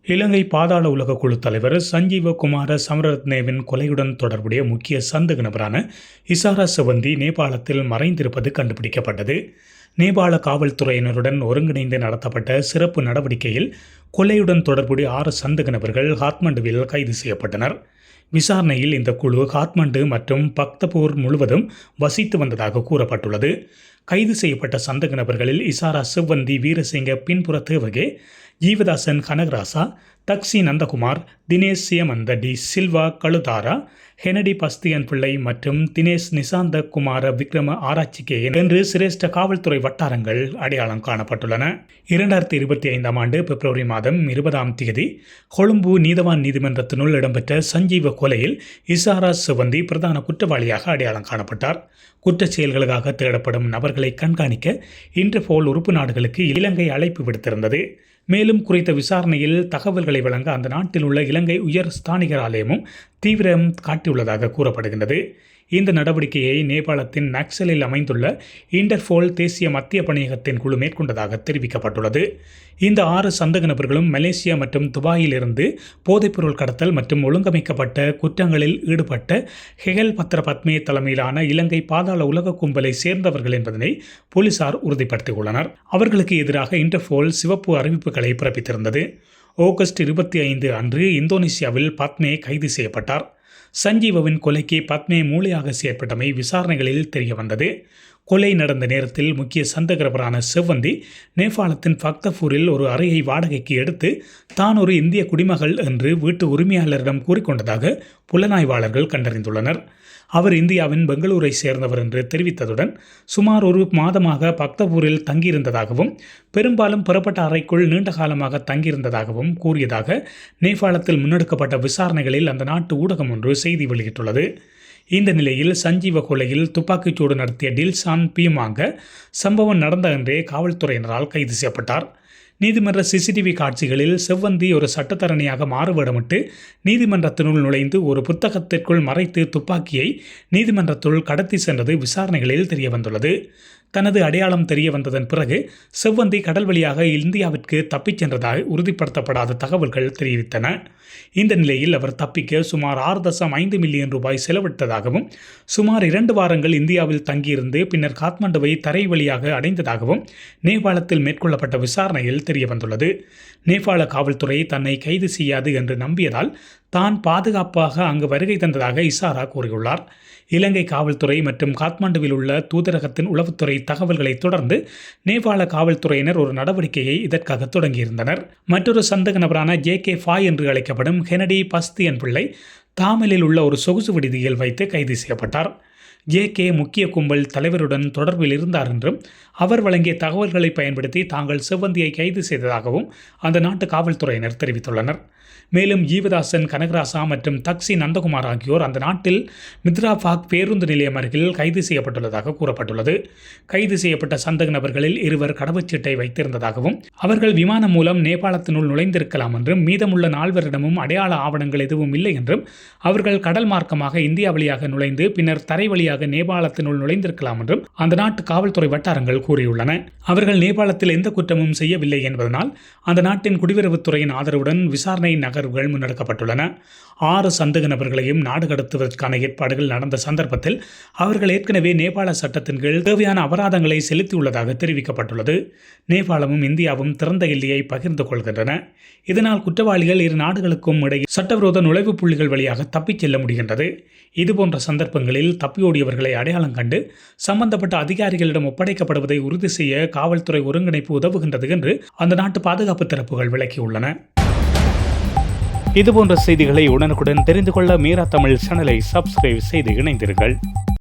இலங்கை பாதாள உலக குழு தலைவர் சஞ்சீவ குமார சமரத்னேவின் கொலையுடன் தொடர்புடைய முக்கிய சந்தேக நபரான இசாரா செவந்தி நேபாளத்தில் மறைந்திருப்பது கண்டுபிடிக்கப்பட்டது. நேபாள காவல்துறையினருடன் ஒருங்கிணைந்து நடத்தப்பட்ட சிறப்பு நடவடிக்கையில் கொலையுடன் தொடர்புடைய 6 சந்தேக நபர்கள் காத்மண்டுவில் கைது செய்யப்பட்டனர். விசாரணையில் இந்த குழு காத்மண்டு மற்றும் பக்தபூர் முழுவதும் வசித்து வந்ததாக கூறப்பட்டுள்ளது. கைது செய்யப்பட்ட சந்தேக நபர்களில் இசாரா செவ்வந்தி வீரசிங்க பின்புற தேவகே, ஜீவதாசன் கனகராசா, தக்சி நந்தகுமார், தினேஷ் சியமந்த டி சில்வா கழுதாரா, ஹெனடி பஸ்தியன் பிள்ளை மற்றும் தினேஷ் நிசாந்த குமார விக்ரம ஆராய்ச்சிக்கே என்று சிரேஷ்ட காவல்துறை வட்டாரங்கள் அடையாளம் காணப்பட்டுள்ளன. 2025 ஆண்டு பிப்ரவரி மாதம் 20 கொழும்பு நீதவான் நீதிமன்றத்தினுள் இடம்பெற்ற சஞ்சீவ கொலையில் இசாரா செவந்தி பிரதான குற்றவாளியாக அடையாளம் காணப்பட்டார். குற்றச் செயல்களுக்காக தேடப்படும் நபர்களை கண்காணிக்க இன்டர்போல் உறுப்பு நாடுகளுக்கு இலங்கை அழைப்பு விடுத்திருந்தது. மேலும் குறித்த விசாரணையில் தகவல்களை வழங்க அந்த நாட்டில் உள்ள இலங்கை உயர் ஸ்தானிகர் ஆலயமும் தீவிரம் காட்டியுள்ளதாக கூறப்படுகின்றது. இந்த நடவடிக்கையை நேபாளத்தின் நாக்சலில் அமைந்துள்ள இன்டர்போல் தேசிய மத்திய பணியகத்தின் குழு மேற்கொண்டதாக தெரிவிக்கப்பட்டுள்ளது. இந்த 6 சந்தேக நபர்களும் மலேசியா மற்றும் துபாயில் இருந்து போதைப்பொருள் கடத்தல் மற்றும் ஒழுங்கமைக்கப்பட்ட குற்றங்களில் ஈடுபட்ட ஹெகல் பத்ர பத்மே தலைமையிலான இலங்கை பாதாள உலக கும்பலை சேர்ந்தவர்கள் என்பதனை போலீசார் உறுதிப்படுத்தியுள்ளனர். அவர்களுக்கு எதிராக இன்டர்போல் சிவப்பு அறிவிப்புகளை பிறப்பித்திருந்தது. ஆகஸ்ட் 25 அன்று இந்தோனேசியாவில் பத்மே கைது செய்யப்பட்டார். சஞ்சீவவின் கொலைக்கு பத்மே மூளையாக செயற்பட்டமை விசாரணைகளில் தெரிய வந்தது. கொலை நடந்த நேரத்தில் முக்கிய சந்தேகநபரான செவ்வந்தி நேபாளத்தின் பக்தபூரில் ஒரு அறையை வாடகைக்கு எடுத்து தான் ஒரு இந்திய குடிமகள் என்று வீட்டு உரிமையாளரிடம் கூறிக்கொண்டதாக புலனாய்வாளர்கள் கண்டறிந்துள்ளனர். அவர் இந்தியாவின் பெங்களூரை சேர்ந்தவர் என்று தெரிவித்ததுடன் சுமார் ஒரு மாதமாக பக்தபூரில் தங்கியிருந்ததாகவும் பெரும்பாலும் புறப்பட்ட அறைக்குள் நீண்ட காலமாக தங்கியிருந்ததாகவும் கூறியதாக நேபாளத்தில் முன்னெடுக்கப்பட்ட விசாரணைகளில் அந்த நாட்டு ஊடகம் ஒன்று செய்தி வெளியிட்டுள்ளது. இந்த நிலையில் சஞ்சீவ கொலையில் துப்பாக்கிச்சூடு நடத்திய டில்சான் பியுமாங்க சம்பவம் நடந்த அன்றே காவல்துறையினரால் கைது செய்யப்பட்டார். நீதிமன்ற சிசிடிவி காட்சிகளில் செவ்வந்தி ஒரு சட்டத்தரணியாக மாறுவேடமிட்டு நீதிமன்றத்தினுள் நுழைந்து ஒரு புத்தகத்திற்குள் மறைத்து துப்பாக்கியை நீதிமன்றத்துள் கடத்தி சென்றது விசாரணைகளில் தெரியவந்துள்ளது. தனது அடையாளம் தெரிய வந்ததன் பிறகு செவ்வந்தி கடல் வழியாக இந்தியாவிற்கு தப்பிச் சென்றதாக உறுதிப்படுத்தப்படாத தகவல்கள் தெரிவித்தன. இந்த நிலையில் அவர் தப்பிக்க சுமார் 6.5 மில்லியன் ரூபாய் செலவிட்டதாகவும் சுமார் 2 வாரங்கள் இந்தியாவில் தங்கியிருந்து பின்னர் காத்மண்டுவை தரை வழியாக அடைந்ததாகவும் நேபாளத்தில் மேற்கொள்ளப்பட்ட விசாரணையில் தெரியவந்துள்ளது. நேபாள காவல்துறை தன்னை கைது செய்யாது என்று நம்பியதால் தான் பாதுகாப்பாக அங்கு வருகை தந்ததாக இசாரா கூறியுள்ளார். இலங்கை காவல்துறை மற்றும் காத்மண்டுவில் உள்ள தூதரகத்தின் உளவுத்துறை தகவல்களை தொடர்ந்து நேபாள காவல்துறையினர் ஒரு நடவடிக்கையை இதற்காக தொடங்கியிருந்தனர். மற்றொரு சந்தேக நபரான JK5 என்று அழைக்கப்படும் ஹெனடி பஸ்தியன் பிள்ளை தாமலில் உள்ள ஒரு சொகுசு விடுதியில் வைத்து கைது செய்யப்பட்டார். JK முக்கிய கும்பல் தலைவருடன் தொடர்பில் இருந்தார் என்றும் அவர் வழங்கிய தகவல்களை பயன்படுத்தி தாங்கள் செவ்வந்தியை கைது செய்ததாகவும் அந்த நாட்டு காவல்துறையினர் தெரிவித்துள்ளனர். மேலும் ஜீவதாசன் கனகராசா மற்றும் தக்சி நந்தகுமார் ஆகியோர் அந்த நாட்டில் மித்ராபாக் பேருந்து நிலையம் அருகில் கைது செய்யப்பட்டுள்ளதாக கூறப்பட்டுள்ளது. கைது செய்யப்பட்ட சந்தேக நபர்களில் 2 கடவுச்சீட்டை வைத்திருந்ததாகவும் அவர்கள் விமானம் மூலம் நேபாளத்தினுள் நுழைந்திருக்கலாம் என்றும் மீதமுள்ள 4 அடையாள ஆவணங்கள் எதுவும் இல்லை என்றும் அவர்கள் கடல் மார்க்கமாக இந்தியா வழியாக நுழைந்து பின்னர் தரை வழியாக நேபாளத்தினுள் நுழைந்திருக்கலாம் என்றும் அந்த நாட்டு காவல்துறை வட்டாரங்கள் கூறியுள்ளன. அவர்கள் நேபாளத்தில் எந்த குற்றமும் செய்யவில்லை என்பதனால் அந்த நாட்டின் குடியுறவுத்துறையின் ஆதரவுடன் விசாரணை நகர்வுகள் முன்னெடுக்கப்பட்டுள்ளன. 6 சந்தேக நபர்களையும் நாடு கடத்துவதற்கான ஏற்பாடுகள் நடந்த சந்தர்ப்பத்தில் அவர்கள் ஏற்கனவே நேபாள சட்டத்தின் கீழ் தேவையான அபராதங்களை செலுத்தியுள்ளதாக தெரிவிக்கப்பட்டுள்ளது. நேபாளமும் இந்தியாவும் திறந்த எல்லையை பகிர்ந்து கொள்கின்றன. இதனால் குற்றவாளிகள் 2 நாடுகளுக்கும் இடையே சட்டவிரோத நுழைவு புள்ளிகள் வழியாக தப்பிச் செல்ல முடிகின்றது. இதுபோன்ற சந்தர்ப்பங்களில் தப்பியோடியவர்களை அடையாளம் கண்டு சம்பந்தப்பட்ட அதிகாரிகளிடம் ஒப்படைக்கப்படுவதை உறுதி செய்ய காவல்துறை ஒருங்கிணைப்பு உதவுகின்றது என்று அந்த நாட்டு பாதுகாப்பு தரப்புகள் விளக்கியுள்ளன. இதுபோன்ற செய்திகளை உடனுக்குடன் தெரிந்து கொள்ள மீரா தமிழ் சேனலை சப்ஸ்கிரைப் செய்து இணைந்தீர்கள்.